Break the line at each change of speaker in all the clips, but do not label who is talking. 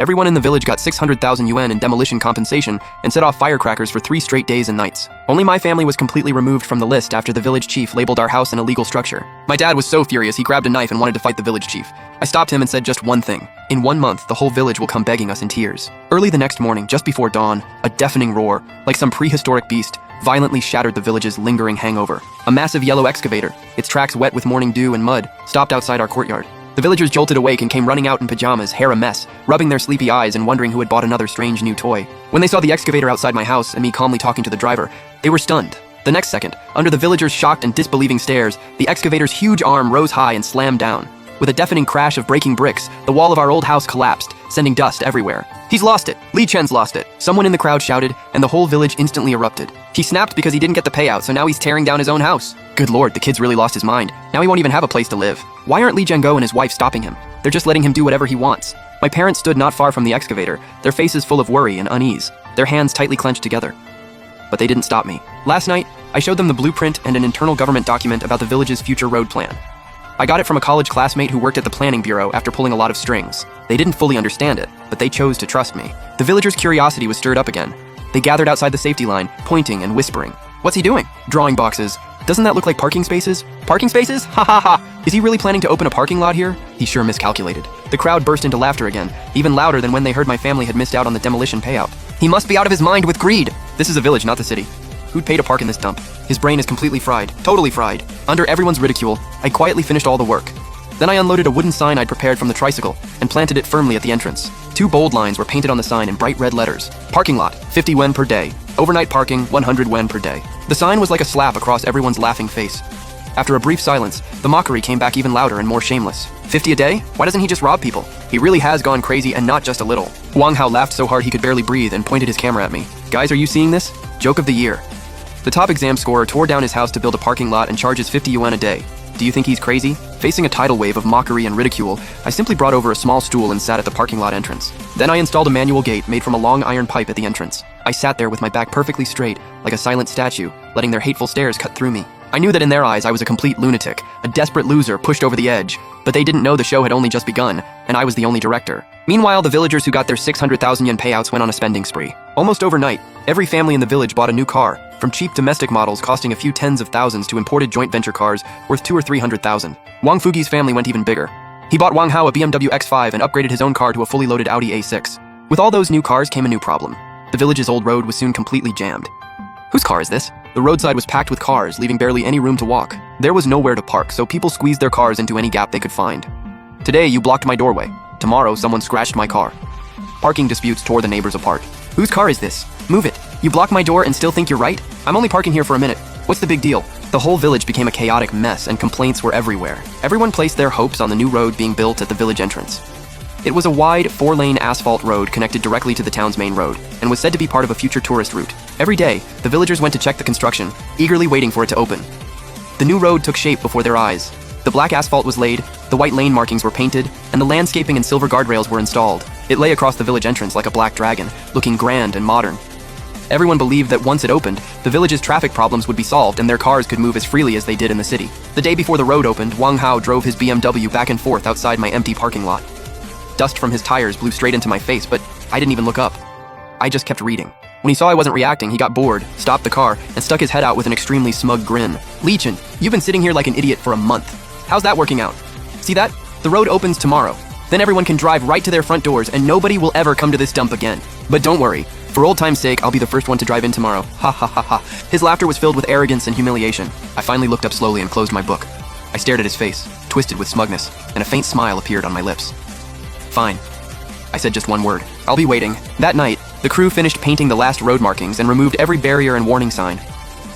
Everyone in the village got 600,000 yuan in demolition compensation and set off firecrackers for 3 straight days and nights. Only my family was completely removed from the list after the village chief labeled our house an illegal structure. My dad was so furious he grabbed a knife and wanted to fight the village chief. I stopped him and said just one thing. In 1 month, the whole village will come begging us in tears. Early the next morning, just before dawn, a deafening roar, like some prehistoric beast, violently shattered the village's lingering hangover. A massive yellow excavator, its tracks wet with morning dew and mud, stopped outside our courtyard. The villagers jolted awake and came running out in pajamas, hair a mess, rubbing their sleepy eyes and wondering who had bought another strange new toy. When they saw the excavator outside my house and me calmly talking to the driver, they were stunned. The next second, under the villagers' shocked and disbelieving stares, the excavator's huge arm rose high and slammed down. With a deafening crash of breaking bricks, the wall of our old house collapsed, sending dust everywhere. "He's lost it! Li Chen's lost it!" Someone in the crowd shouted, and the whole village instantly erupted. He snapped because he didn't get the payout, so now he's tearing down his own house. Good lord, the kid's really lost his mind. Now he won't even have a place to live. Why aren't Li Jiango and his wife stopping him? They're just letting him do whatever he wants. My parents stood not far from the excavator, their faces full of worry and unease, their hands tightly clenched together. But they didn't stop me. Last night, I showed them the blueprint and an internal government document about the village's future road plan. I got it from a college classmate who worked at the planning bureau after pulling a lot of strings. They didn't fully understand it, but they chose to trust me. The villagers' curiosity was stirred up again. They gathered outside the safety line, pointing and whispering. "What's he doing?" "Drawing boxes." "Doesn't that look like parking spaces?" "Parking spaces? Ha ha ha! Is he really planning to open a parking lot here?" He sure miscalculated. The crowd burst into laughter again, even louder than when they heard my family had missed out on the demolition payout. "He must be out of his mind with greed." "This is a village, not the city. Who'd pay to park in this dump?" His brain is completely fried, totally fried. Under everyone's ridicule, I quietly finished all the work. Then I unloaded a wooden sign I'd prepared from the tricycle and planted it firmly at the entrance. 2 bold lines were painted on the sign in bright red letters. "Parking lot, 50 yuan per day. Overnight parking, 100 yuan per day." The sign was like a slap across everyone's laughing face. After a brief silence, the mockery came back even louder and more shameless. 50 a day? Why doesn't he just rob people? He really has gone crazy, and not just a little. Wang Hao laughed so hard he could barely breathe and pointed his camera at me. "Guys, are you seeing this? Joke of the year." The top exam scorer tore down his house to build a parking lot and charges 50 yuan a day. Do you think he's crazy? Facing a tidal wave of mockery and ridicule, I simply brought over a small stool and sat at the parking lot entrance. Then I installed a manual gate made from a long iron pipe at the entrance. I sat there with my back perfectly straight, like a silent statue, letting their hateful stares cut through me. I knew that in their eyes I was a complete lunatic, a desperate loser pushed over the edge, but they didn't know the show had only just begun, and I was the only director. Meanwhile, the villagers who got their 600,000 yuan payouts went on a spending spree. Almost overnight, every family in the village bought a new car, from cheap domestic models costing a few tens of thousands to imported joint venture cars worth 200,000 or 300,000. Wang Fugi's family went even bigger. He bought Wang Hao a BMW X5 and upgraded his own car to a fully loaded Audi A6. With all those new cars came a new problem. The village's old road was soon completely jammed. Whose car is this? The roadside was packed with cars, leaving barely any room to walk. There was nowhere to park, so people squeezed their cars into any gap they could find. Today, you blocked my doorway. Tomorrow, someone scratched my car. Parking disputes tore the neighbors apart. Whose car is this? Move it. You block my door and still think you're right? I'm only parking here for a minute. What's the big deal? The whole village became a chaotic mess and complaints were everywhere. Everyone placed their hopes on the new road being built at the village entrance. It was a wide, 4-lane asphalt road connected directly to the town's main road, and was said to be part of a future tourist route. Every day, the villagers went to check the construction, eagerly waiting for it to open. The new road took shape before their eyes. The black asphalt was laid, the white lane markings were painted, and the landscaping and silver guardrails were installed. It lay across the village entrance like a black dragon, looking grand and modern. Everyone believed that once it opened, the village's traffic problems would be solved and their cars could move as freely as they did in the city. The day before the road opened, Wang Hao drove his BMW back and forth outside my empty parking lot. Dust from his tires blew straight into my face, but I didn't even look up. I just kept reading. When he saw I wasn't reacting, he got bored, stopped the car, and stuck his head out with an extremely smug grin. "Li Chen, you've been sitting here like an idiot for a month. How's that working out? See that? The road opens tomorrow. Then everyone can drive right to their front doors and nobody will ever come to this dump again. But don't worry, for old time's sake, I'll be the first one to drive in tomorrow. Ha ha ha ha." His laughter was filled with arrogance and humiliation. I finally looked up slowly and closed my book. I stared at his face, twisted with smugness, and a faint smile appeared on my lips. "Fine." I said just one word. "I'll be waiting." That night, the crew finished painting the last road markings and removed every barrier and warning sign.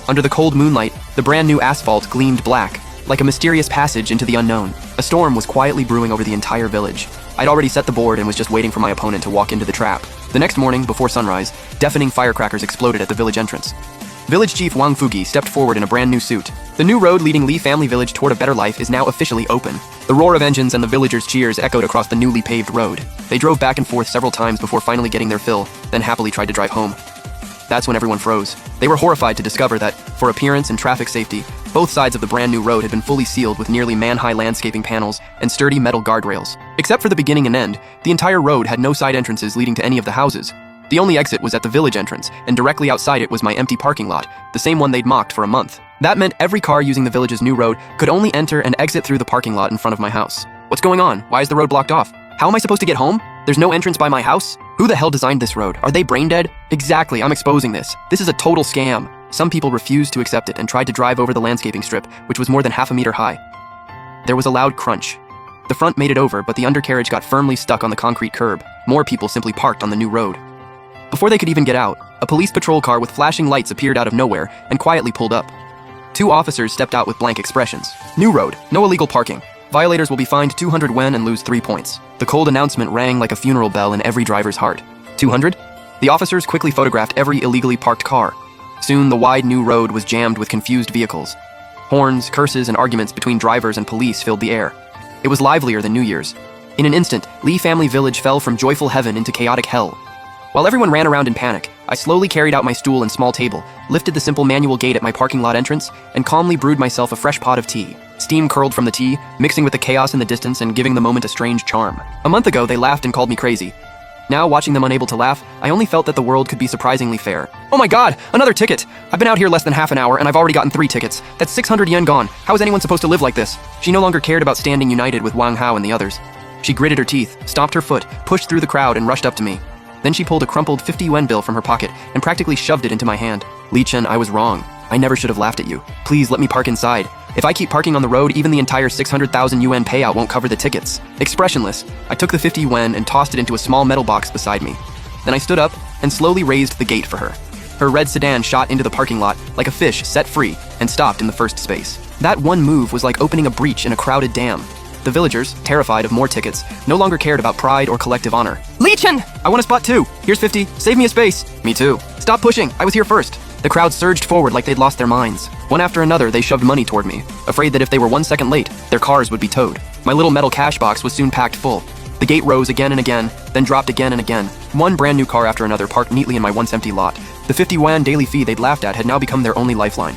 Under the cold moonlight, the brand new asphalt gleamed black, like a mysterious passage into the unknown. A storm was quietly brewing over the entire village. I'd already set the board and was just waiting for my opponent to walk into the trap. The next morning, before sunrise, deafening firecrackers exploded at the village entrance. Village Chief Wang Fugi stepped forward in a brand new suit. The new road leading Li family village toward a better life is now officially open. The roar of engines and the villagers' cheers echoed across the newly paved road. They drove back and forth several times before finally getting their fill, then happily tried to drive home. That's when everyone froze. They were horrified to discover that, for appearance and traffic safety, Both sides of the brand new road had been fully sealed with nearly man-high landscaping panels and sturdy metal guardrails. Except for the beginning and end, the entire road had no side entrances leading to any of the houses. The only exit was at the village entrance, and directly outside it was my empty parking lot, the same one they'd mocked for a month. That meant every car using the village's new road could only enter and exit through the parking lot in front of my house. What's going on? Why is the road blocked off? How am I supposed to get home? There's no entrance by my house? Who the hell designed this road? Are they brain dead? Exactly, I'm exposing this. This is a total scam. Some people refused to accept it and tried to drive over the landscaping strip, which was more than half a meter high. There was a loud crunch. The front made it over, but the undercarriage got firmly stuck on the concrete curb. More people simply parked on the new road. Before they could even get out, a police patrol car with flashing lights appeared out of nowhere and quietly pulled up. 2 officers stepped out with blank expressions. New road, no illegal parking. Violators will be fined 200 yuan and lose 3 points. The cold announcement rang like a funeral bell in every driver's heart. 200? The officers quickly photographed every illegally parked car. Soon, the wide new road was jammed with confused vehicles. Horns, curses, and arguments between drivers and police filled the air. It was livelier than New Year's. In an instant, Lee Family Village fell from joyful heaven into chaotic hell. While everyone ran around in panic, I slowly carried out my stool and small table, lifted the simple manual gate at my parking lot entrance, and calmly brewed myself a fresh pot of tea. Steam curled from the tea, mixing with the chaos in the distance and giving the moment a strange charm. A month ago, they laughed and called me crazy. Now, watching them unable to laugh, I only felt that the world could be surprisingly fair. Oh my god, another ticket! I've been out here less than half an hour and I've already gotten 3 tickets. That's 600 yen gone. How is anyone supposed to live like this? She no longer cared about standing united with Wang Hao and the others. She gritted her teeth, stomped her foot, pushed through the crowd and rushed up to me. Then she pulled a crumpled 50 yuan bill from her pocket and practically shoved it into my hand. Li Chen, I was wrong. I never should have laughed at you. Please let me park inside. If I keep parking on the road, even the entire 600,000 yuan payout won't cover the tickets. Expressionless, I took the 50 yuan and tossed it into a small metal box beside me. Then I stood up and slowly raised the gate for her. Her red sedan shot into the parking lot like a fish set free and stopped in the first space. That one move was like opening a breach in a crowded dam. The villagers, terrified of more tickets, no longer cared about pride or collective honor. Li Chen! I want a spot too. Here's 50. Save me a space. Me too. Stop pushing. I was here first. The crowd surged forward like they'd lost their minds. One after another, they shoved money toward me, afraid that if they were 1 second late, their cars would be towed. My little metal cash box was soon packed full. The gate rose again and again, then dropped again and again. One brand new car after another parked neatly in my once empty lot. The 50 yuan daily fee they'd laughed at had now become their only lifeline.